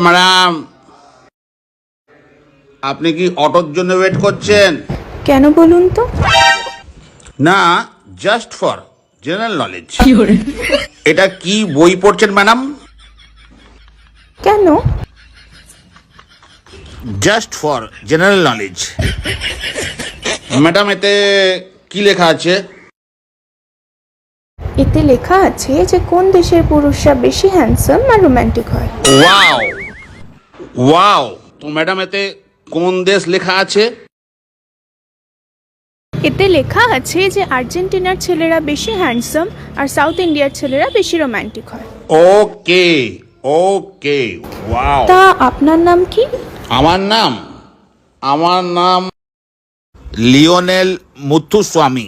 Madam, আপনি কি অটোর জন্য ওয়েট করছেন? কেন বলুন তো? না, জাস্ট ফর জেনারেল নলেজ। এটা কি বই পড়ছেন ম্যাডাম? কেন? Just for general knowledge. Madam, এতে কি লেখা আছে? এতে লেখা আছে যে কোন দেশের পুরুষরা বেশি হ্যান্ডসাম আর রোমান্টিক হয়। ওয়াও ওয়াও, তো ম্যাডাম এতে কোন দেশ লেখা আছে? এতে লেখা আছে যে আর্জেন্টিনার ছেলেরা বেশি হ্যান্ডসাম আর সাউথ ইন্ডিয়ার ছেলেরা বেশি রোমান্টিক হয়। ওকে ওকে, ওয়াও। তা আপনার নাম কি? আমার নাম লিওনেল মুথুস্বামী।